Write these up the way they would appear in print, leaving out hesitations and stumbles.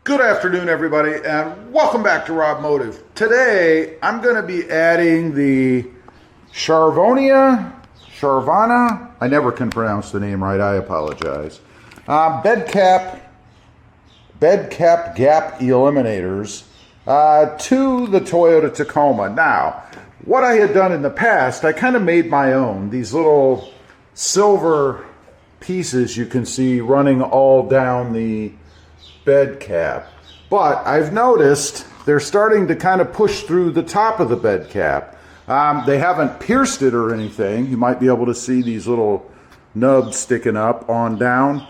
Good afternoon, everybody, and welcome back to RobMotive. Today, I'm going to be adding the Charvana, I never can pronounce the name right, I apologize, bed cap gap eliminators to the Toyota Tacoma. Now, what I had done in the past, I kind of made my own. These little silver pieces you can see running all down the bed cap, but I've noticed they're starting to kind of push through the top of the bed cap. They haven't pierced it or anything. You might be able to see these little nubs sticking up on down,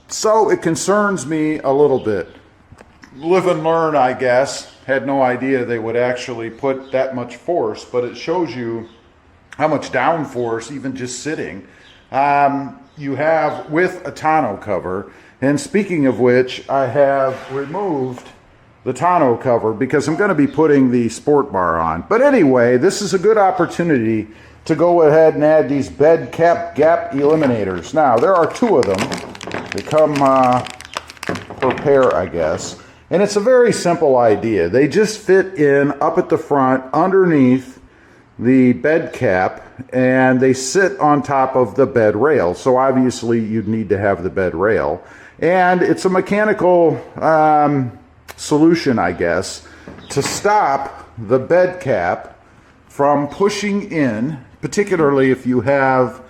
so it concerns me a little bit. Live and learn, I guess. Had no idea they would actually put that much force, but it shows you how much down force even just sitting you have with a tonneau cover. And speaking of which, I have removed the tonneau cover because I'm going to be putting the sport bar on. But anyway, this is a good opportunity to go ahead and add these bed cap gap eliminators. Now, there are two of them. They come per pair, I guess. And it's a very simple idea. They just fit in up at the front underneath the bed cap, and they sit on top of the bed rail. So obviously you'd need to have the bed rail. And it's a mechanical solution, I guess, to stop the bed cap from pushing in, particularly if you have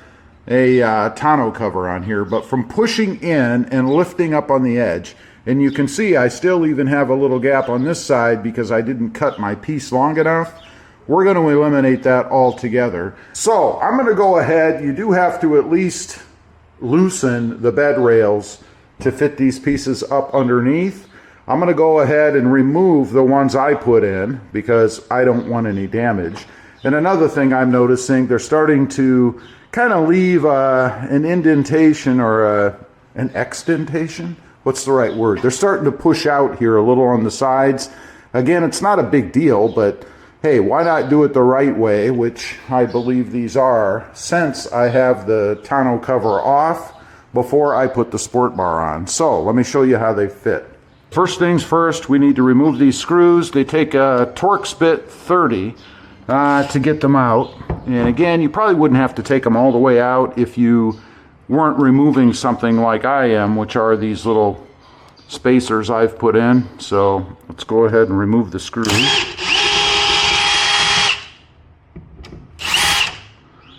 a tonneau cover on here, but from pushing in and lifting up on the edge. And you can see I still even have a little gap on this side because I didn't cut my piece long enough. We're going to eliminate that altogether. So I'm going to go ahead. You do have to at least loosen the bed rails to fit these pieces up underneath. I'm going to go ahead and remove the ones I put in because I don't want any damage. And another thing I'm noticing, they're starting to kind of leave an indentation or an extentation. What's the right word? They're starting to push out here a little on the sides. Again, it's not a big deal, but hey, why not do it the right way, which I believe these are, since I have the tonneau cover off before I put the sport bar on. So let me show you how they fit. First things first, we need to remove these screws. They take a Torx bit 30 to get them out. And again, you probably wouldn't have to take them all the way out if you weren't removing something like I am, which are these little spacers I've put in. So let's go ahead and remove the screws.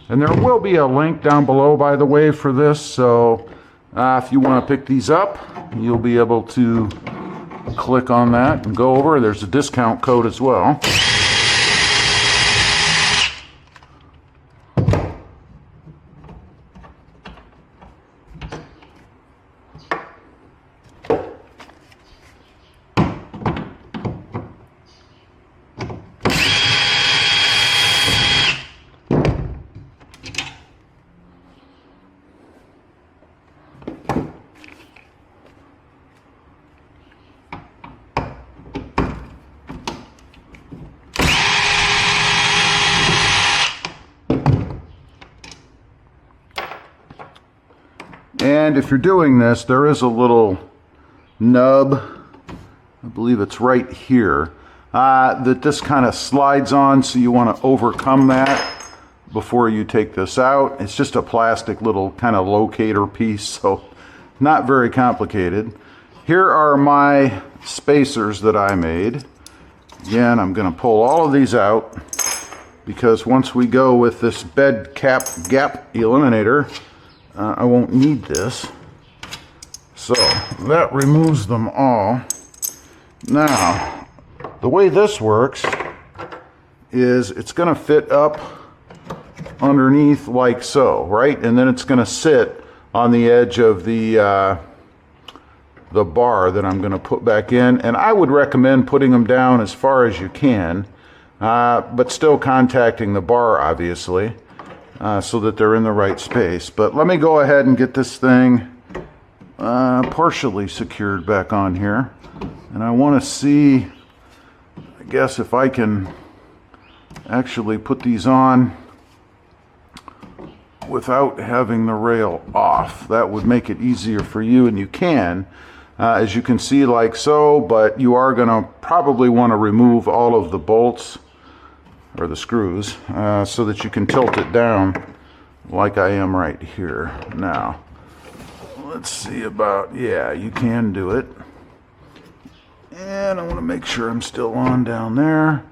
And there will be a link down below, by the way, for this. So if you want to pick these up, you'll be able to click on that and go over. There's a discount code as well. And if you're doing this, there is a little nub, I believe it's right here, that this kind of slides on, so you want to overcome that before you take this out. It's just a plastic little kind of locator piece, so not very complicated. Here are my spacers that I made. Again, I'm going to pull all of these out because once we go with this bed cap gap eliminator, I won't need this. So that removes them all. Now, the way this works is it's going to fit up underneath like so, right? And then it's going to sit on the edge of the bar that I'm going to put back in. And I would recommend putting them down as far as you can, but still contacting the bar, obviously. So that they're in the right space. But let me go ahead and get this thing partially secured back on here. And I want to see, I guess, if I can actually put these on without having the rail off. That would make it easier for you, and you can. as you can see, like so, but you are going to probably want to remove all of the bolts or the screws so that you can tilt it down like I am right here. Now, let's see about, yeah, you can do it. And I want to make sure I'm still on down there.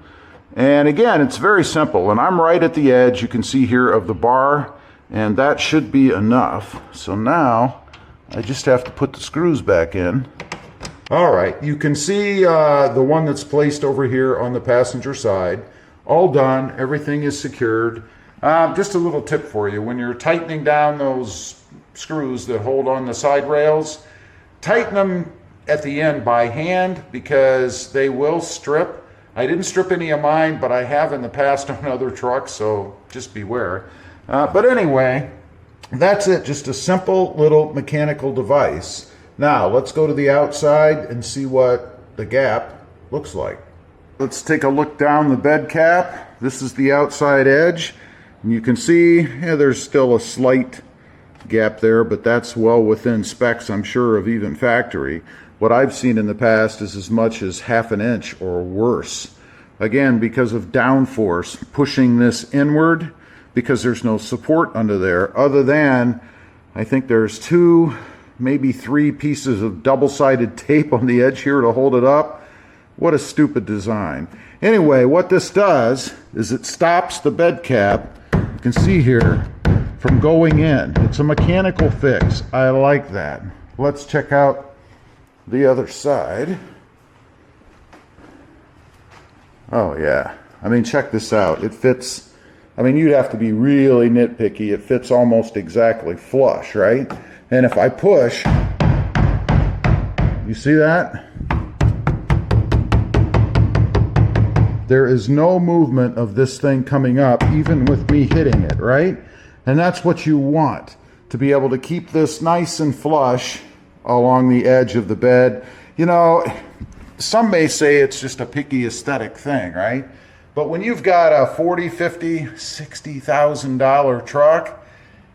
And again, it's very simple, and I'm right at the edge, you can see here, of the bar, and that should be enough. So now I just have to put the screws back in. All right, you can see the one that's placed over here on the passenger side. All done, everything is secured. Just a little tip for you, when you're tightening down those screws that hold on the side rails, tighten them at the end by hand because they will strip. I didn't strip any of mine, but I have in the past on other trucks, so just beware. But anyway, that's it, just a simple little mechanical device. Now, let's go to the outside and see what the gap looks like. Let's take a look down the bed cap. This is the outside edge. And you can see, yeah, there's still a slight gap there, but that's well within specs, I'm sure, of even factory. What I've seen in the past is as much as ½ an inch or worse. Again, because of downforce pushing this inward, because there's no support under there, other than, I think there's 2, maybe 3 pieces of double-sided tape on the edge here to hold it up. What a stupid design. Anyway, what this does is it stops the bed cap, you can see here, from going in. It's a mechanical fix. I like that. Let's check out the other side. Oh yeah, I mean, check this out. It fits, I mean, you'd have to be really nitpicky. It fits almost exactly flush, right? And if I push, you see that? There is no movement of this thing coming up, even with me hitting it, right? And that's what you want, to be able to keep this nice and flush along the edge of the bed. You know, some may say it's just a picky aesthetic thing, right? But when you've got a $40,000, $50,000, $60,000 truck,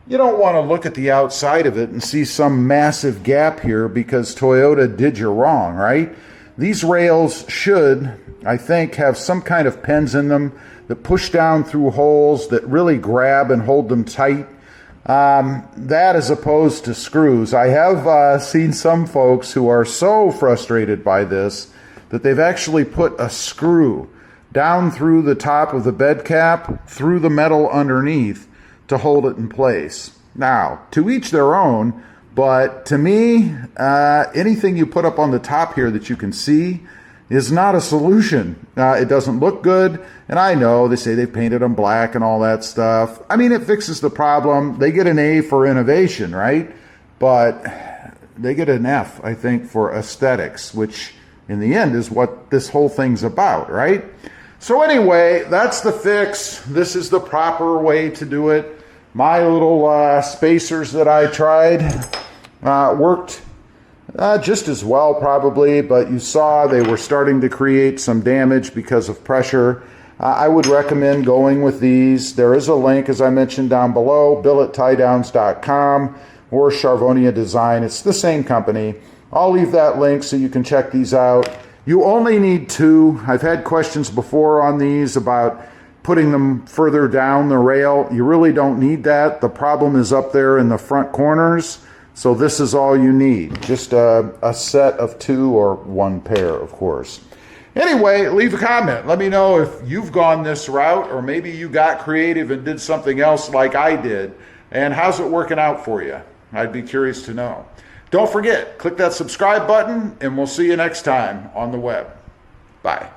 you don't want to look at the outside of it and see some massive gap here because Toyota did you wrong, right? These rails should, I think, have some kind of pins in them that push down through holes that really grab and hold them tight. That as opposed to screws. I have seen some folks who are so frustrated by this that they've actually put a screw down through the top of the bed cap, through the metal underneath, to hold it in place. Now, to each their own, but to me, anything you put up on the top here that you can see is not a solution. It doesn't look good, and I know they say they painted them black and all that stuff. I mean, it fixes the problem. They get an A for innovation, right? But they get an F, I think, for aesthetics, which in the end is what this whole thing's about, right? So anyway, that's the fix. This is the proper way to do it. My little spacers that I tried worked just as well probably, but you saw they were starting to create some damage because of pressure. I would recommend going with these. There is a link, as I mentioned, down below, billetttiedowns.com or Charvonia Design. It's the same company. I'll leave that link so you can check these out. You only need 2. I've had questions before on these about putting them further down the rail. You really don't need that. The problem is up there in the front corners. So this is all you need, just a set of 2 or 1 pair, of course. Anyway, leave a comment. Let me know if you've gone this route, or maybe you got creative and did something else like I did. And how's it working out for you? I'd be curious to know. Don't forget, click that subscribe button, and we'll see you next time on the web. Bye.